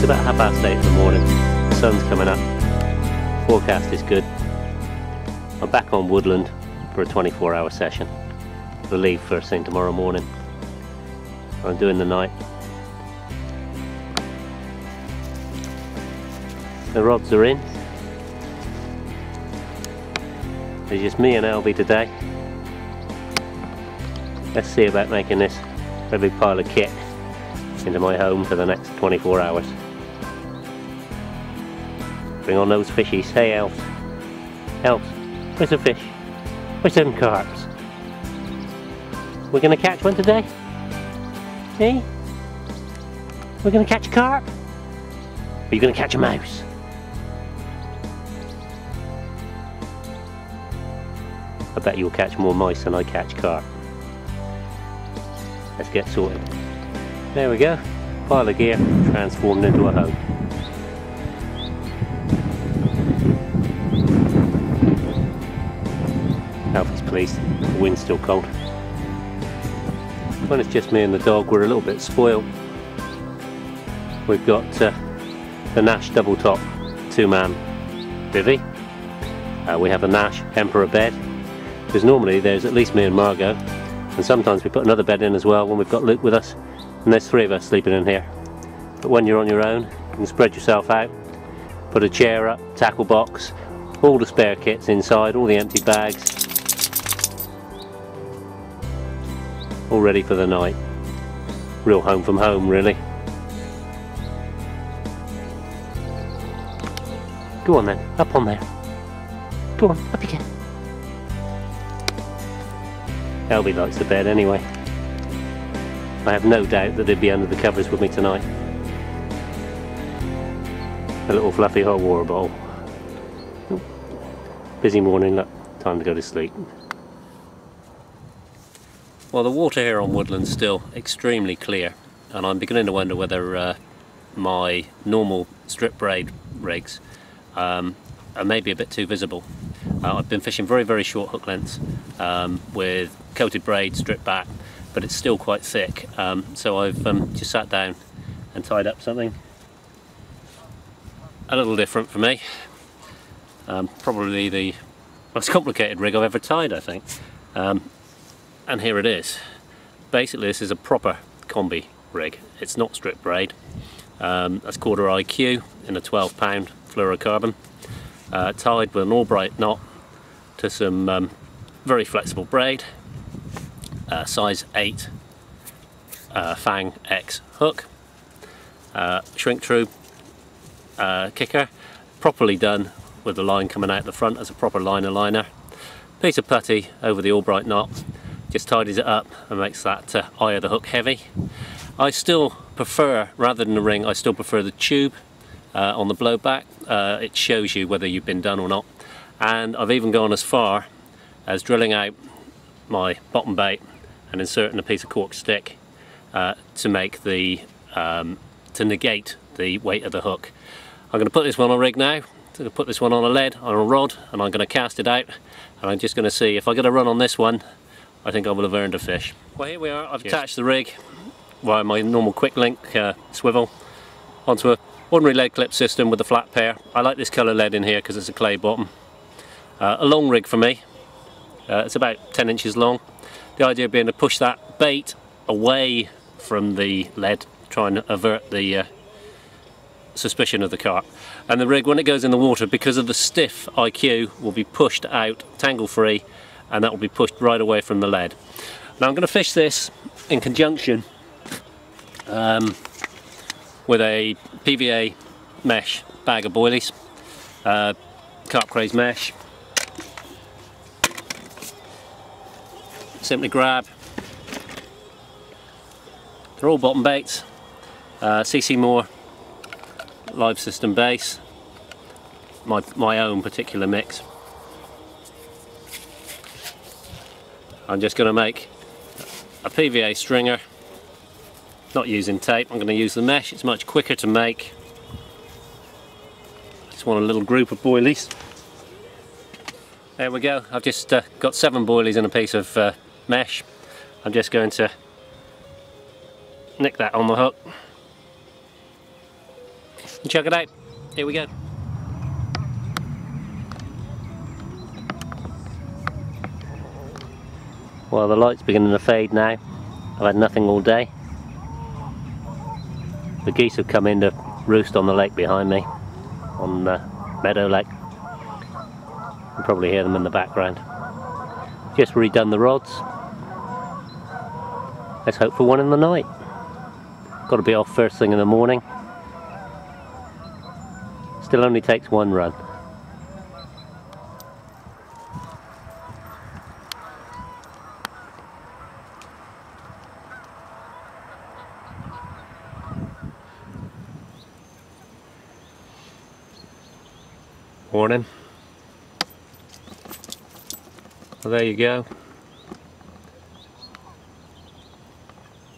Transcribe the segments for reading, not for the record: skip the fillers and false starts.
about 8:30 in the morning, the sun's coming up, forecast is good. I'm back on Woodland for a 24-hour session. We'll leave first thing tomorrow morning. I'm doing the night. The rods are in. It's just me and Albie today. Let's see about making this a big pile of kit into my home for the next 24 hours. Bring on those fishies. Hey elves. Elves, where's the fish? Where's them carps? We're gonna catch one today? Hey? We're gonna catch a carp? Or are you gonna catch a mouse? I bet you'll catch more mice than I catch carp. Let's get sorted. There we go. Pile of gear transformed into a home. Alfie's pleased. The wind's still cold. When it's just me and the dog, we're a little bit spoiled. We've got the Nash double top 2-man bivvy. We have a Nash Emperor bed, because normally there's at least me and Margot, and sometimes we put another bed in as well when we've got Luke with us, and there's 3 of us sleeping in here. But when you're on your own, you can spread yourself out, put a chair up, tackle box, all the spare kits inside, all the empty bags, all ready for the night. Real home from home, really. Go on then, up on there. Go on, up you get. Albie likes the bed anyway. I have no doubt that they'd be under the covers with me tonight. A little fluffy hot water bowl. Busy morning, look, time to go to sleep. Well, the water here on Woodland's still extremely clear, and I'm beginning to wonder whether my normal strip braid rigs are maybe a bit too visible. I've been fishing very short hook lengths with coated braid stripped back, but it's still quite thick, so I've just sat down and tied up something a little different for me. Probably the most complicated rig I've ever tied, I think. And here it is. Basically this is a proper combi rig. It's not strip braid. That's quarter IQ in a 12-pound fluorocarbon, tied with an Albright knot to some very flexible braid, size 8 Fang X hook, shrink true kicker, properly done with the line coming out the front as a proper liner. Piece of putty over the Albright knot, just tidies it up and makes that eye of the hook heavy. I still prefer, rather than the ring, I still prefer the tube on the blowback. It shows you whether you've been done or not. And I've even gone as far as drilling out my bottom bait and inserting a piece of cork stick to make the to negate the weight of the hook. I'm going to put this one on rig now. I'm going to put this one on a lead, on a rod, and I'm going to cast it out, and I'm just going to see if I get a run on this one. I think I will have earned a fish. Well, here we are. I've attached the rig via my normal quick link swivel onto a ordinary lead clip system with a flat pair. I like this colour lead in here because it's a clay bottom. A long rig for me. It's about 10 inches long. The idea being to push that bait away from the lead, try and avert the suspicion of the carp. And the rig, when it goes in the water, because of the stiff IQ, will be pushed out tangle free, and that will be pushed right away from the lead. Now I'm going to fish this in conjunction with a PVA mesh bag of boilies, carp craze mesh. Simply grab, they're all bottom baits, CC Moore live system base, my own particular mix. I'm just going to make a PVA stringer, not using tape. I'm going to use the mesh, it's much quicker to make. I just want a little group of boilies. There we go, I've just got 7 boilies in a piece of mesh. I'm just going to nick that on the hook. Check it out. Here we go. Well, the light's beginning to fade now. I've had nothing all day. The geese have come in to roost on the lake behind me, on Meadow Lake. You can probably hear them in the background. Just redone the rods. Let's hope for one in the night. Got to be off first thing in the morning. Still only takes one run. Morning. Well, there you go.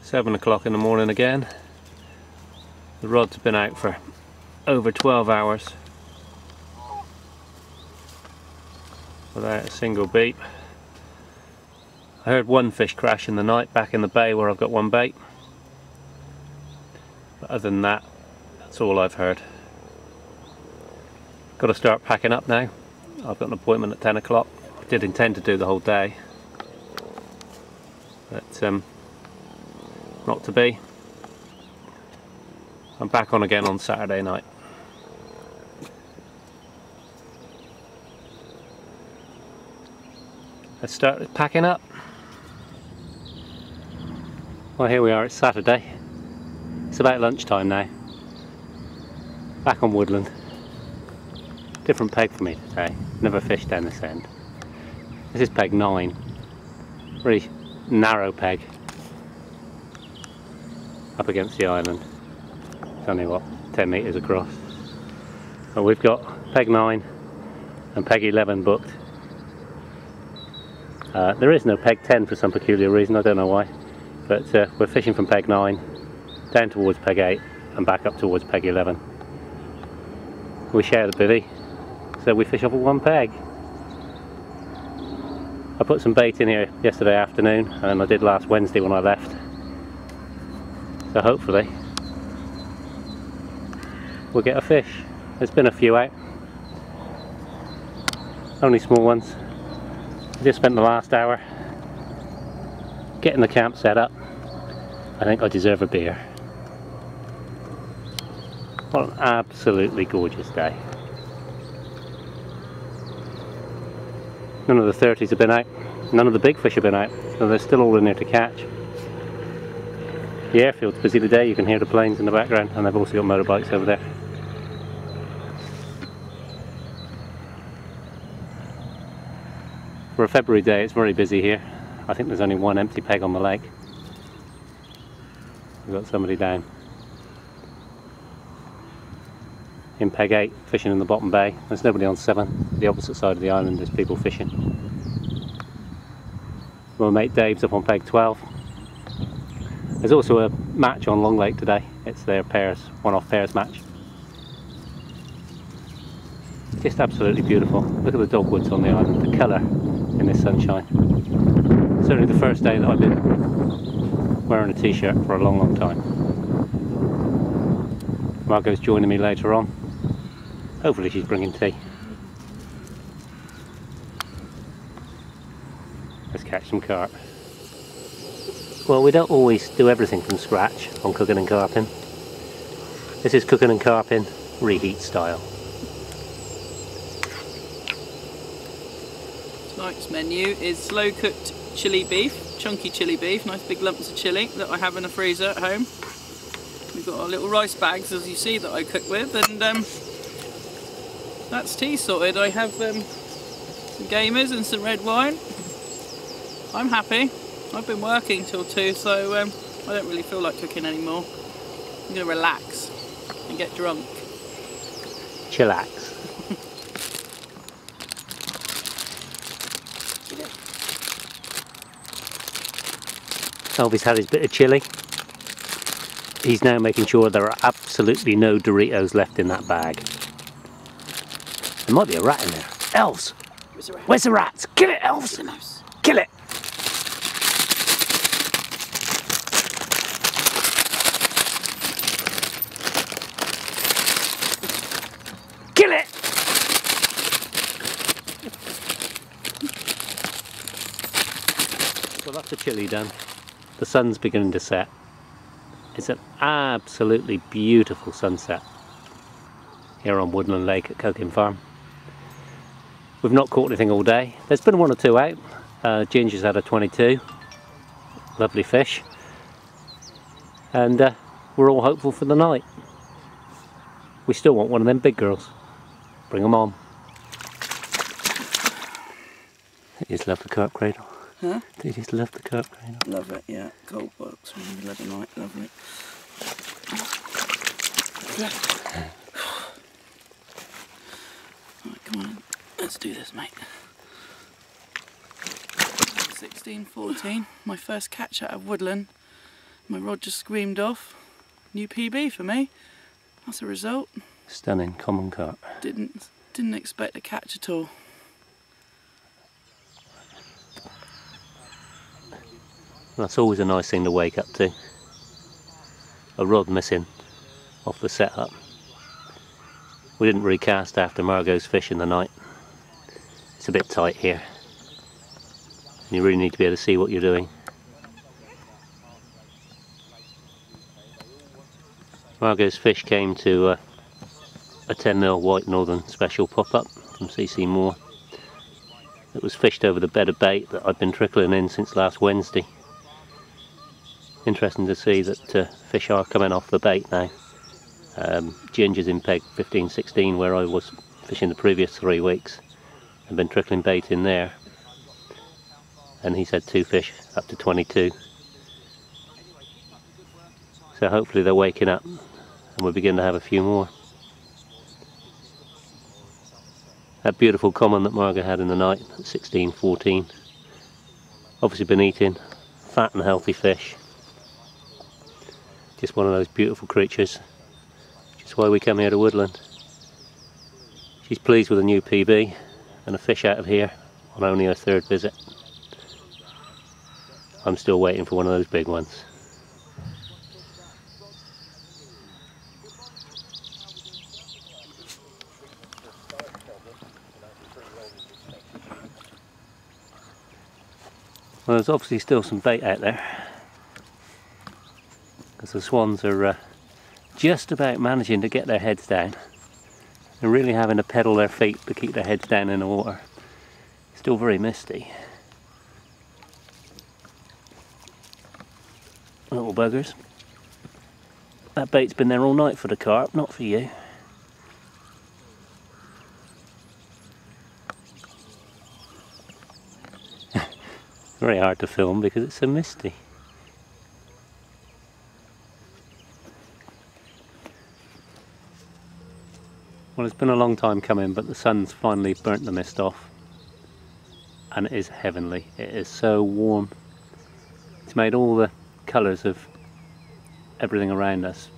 7 o'clock in the morning again. The rod's been out for over 12 hours without a single beep. I heard one fish crash in the night back in the bay where I've got one bait. But other than that, that's all I've heard. Got to start packing up now. I've got an appointment at 10 o'clock. I did intend to do the whole day, but not to be. I'm back on again on Saturday night. Let's start packing up. Well, here we are, it's Saturday. It's about lunchtime now. Back on Woodland. Different peg for me today. Never fished down this end. This is peg 9. Really narrow peg. Up against the island. It's only what, 10 metres across. But we've got peg 9 and peg 11 booked. There is no peg 10 for some peculiar reason, I don't know why. But we're fishing from peg 9 down towards peg 8 and back up towards peg 11. We share the bivvy, so we fish off of one peg. I put some bait in here yesterday afternoon, and I did last Wednesday when I left. So hopefully we'll get a fish. There's been a few out, only small ones. I just spent the last hour getting the camp set up. I think I deserve a beer. What an absolutely gorgeous day. None of the 30s have been out, none of the big fish have been out, so they're still all in there to catch. The airfield's busy today, you can hear the planes in the background, and they've also got motorbikes over there. For a February day it's very busy here. I think there's only one empty peg on the lake. We've got somebody down in peg 8 fishing in the bottom bay. There's nobody on 7. The opposite side of the island there's people fishing. My mate Dave's up on peg 12. There's also a match on Long Lake today. It's their pairs, one-off pairs match. Just absolutely beautiful. Look at the dogwoods on the island, the colour in this sunshine. Certainly the first day that I've been wearing a t-shirt for a long, long time. Margot's joining me later on. Hopefully she's bringing tea. Let's catch some carp. Well, we don't always do everything from scratch on cooking and carping. This is cooking and carping reheat style. Tonight's menu is slow cooked chili beef, chunky chili beef, nice big lumps of chili that I have in the freezer at home. We've got our little rice bags, as you see, that I cook with, and that's tea sorted. I have some gamers and some red wine. I'm happy. I've been working till 2, so I don't really feel like cooking anymore. I'm going to relax and get drunk. Chillax. Alvy's had his bit of chili. He's now making sure there are absolutely no Doritos left in that bag. There might be a rat in there. Elves! Where's the rats? Kill it, elves! Kill it! lots of chili done. The sun's beginning to set. It's an absolutely beautiful sunset here on Woodland Lake at Coking Farm. We've not caught anything all day. There's been one or two out. Ginger's had a 22. Lovely fish. And we're all hopeful for the night. We still want one of them big girls. Bring them on. You just love the carp cradle. Huh? You just love the carp cradle. Love it, yeah. Cold box in the middle of the night, lovely. Right, come on, let's do this, mate. 16-14, my first catch out of Woodland. My rod just screamed off. New PB for me. That's a result. Stunning common carp. Didn't expect a catch at all. That's always a nice thing to wake up to. A rod missing off the setup. We didn't recast after Margot's fish in the night. It's a bit tight here. You really need to be able to see what you're doing. Margot's fish came to a 10mm white northern special pop-up from CC Moore. It was fished over the bed of bait that I've been trickling in since last Wednesday. Interesting to see that fish are coming off the bait now. Ginger's in peg 15-16 where I was fishing the previous 3 weeks. I've been trickling bait in there. And he's had 2 fish up to 22. So hopefully they're waking up and we'll begin to have a few more. That beautiful common that Margot had in the night at 16-14. Obviously been eating fat and healthy fish. Just one of those beautiful creatures. Which is why we come here to Woodland. She's pleased with a new PB and a fish out of here on only her 3rd visit. I'm still waiting for one of those big ones. Well, there's obviously still some bait out there, because the swans are just about managing to get their heads down and really having to pedal their feet to keep their heads down in the water. Still very misty. Little buggers. That bait's been there all night for the carp, not for you. Very hard to film because it's so misty. Well, it's been a long time coming, but the sun's finally burnt the mist off. And it is heavenly. It is so warm. It's made all the colours of everything around us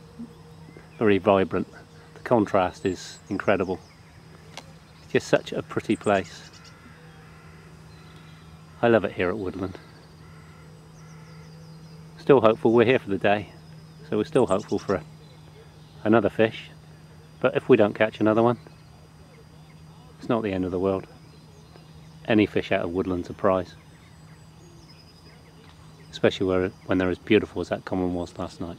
very vibrant. The contrast is incredible. It's just such a pretty place. I love it here at Woodland. Still hopeful we're here for the day, so we're still hopeful for another fish, but if we don't catch another one, it's not the end of the world. Any fish out of Woodland's a prize. Especially when they're as beautiful as that common was last night.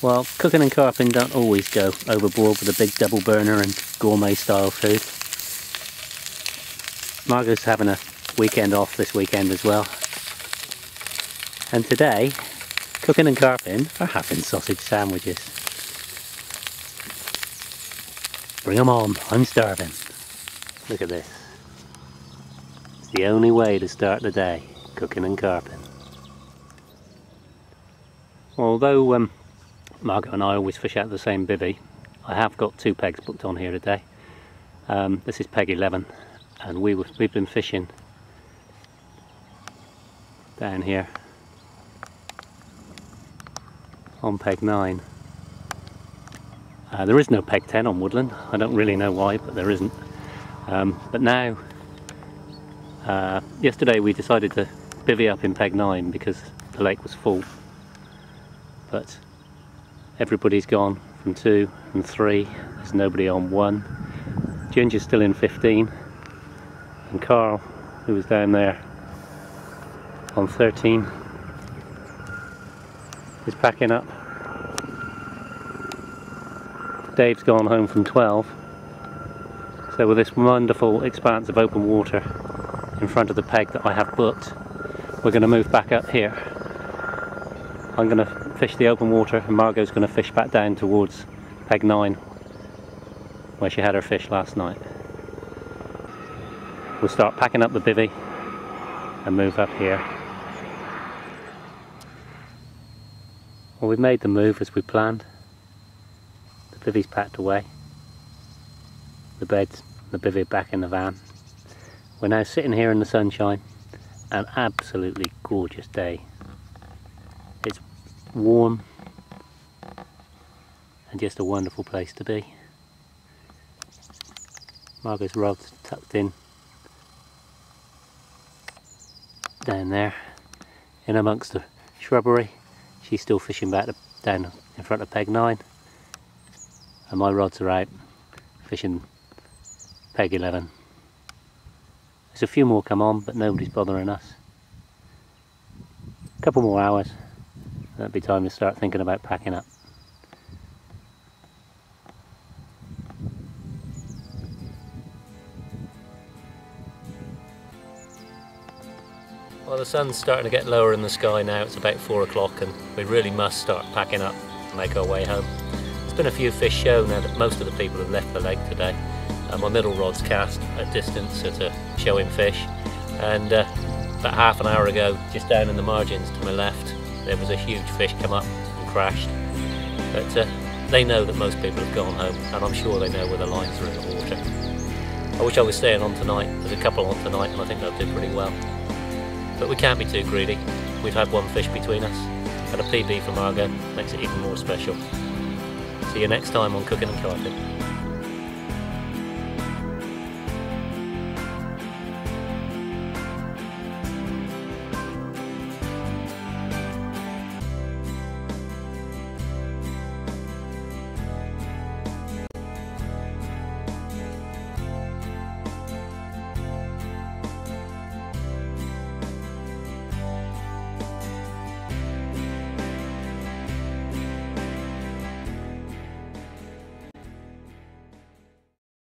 Well, cooking and carping don't always go overboard with a big double burner and gourmet style food. Margot's having a weekend off this weekend as well. And today, cooking and carping are having sausage sandwiches. Bring them on, I'm starving. Look at this. It's the only way to start the day, cooking and carping. Although Margot and I always fish out the same bivvy, I have got 2 pegs booked on here today. This is peg 11 and we've been fishing down here on peg 9. There is no peg 10 on Woodland. I don't really know why, but there isn't. But now, yesterday we decided to bivvy up in peg 9 because the lake was full. But everybody's gone from 2 and 3. There's nobody on 1. Ginger's still in 15, and Carl, who was down there on 13, is packing up. Dave's gone home from 12. So with this wonderful expanse of open water in front of the peg that I have booked, we're going to move back up here. I'm going to fish the open water and Margot's going to fish back down towards peg 9 where she had her fish last night. We'll start packing up the bivvy and move up here. Well, we've made the move as we planned. The bivvy's packed away. The beds, the bivvy back in the van. We're now sitting here in the sunshine. An absolutely gorgeous day. It's warm and just a wonderful place to be. Margot's rod's tucked in down there in amongst the shrubbery. She's still fishing back down in front of peg 9, and my rods are out fishing peg 11. There's a few more come on, but nobody's bothering us. A couple more hours, that'll be time to start thinking about packing up. Well, the sun's starting to get lower in the sky now. It's about 4 o'clock and we really must start packing up and make our way home. There's been a few fish shown now that most of the people have left the lake today. My middle rod's cast at distance at a showing fish, and about half an hour ago, just down in the margins to my left, there was a huge fish come up and crashed. But they know that most people have gone home, and I'm sure they know where the lines are in the water. I wish I was staying on tonight. There's a couple on tonight and I think they'll do pretty well. But we can't be too greedy. We've had one fish between us, and a PB from Margot makes it even more special. See you next time on Cooking and Carping.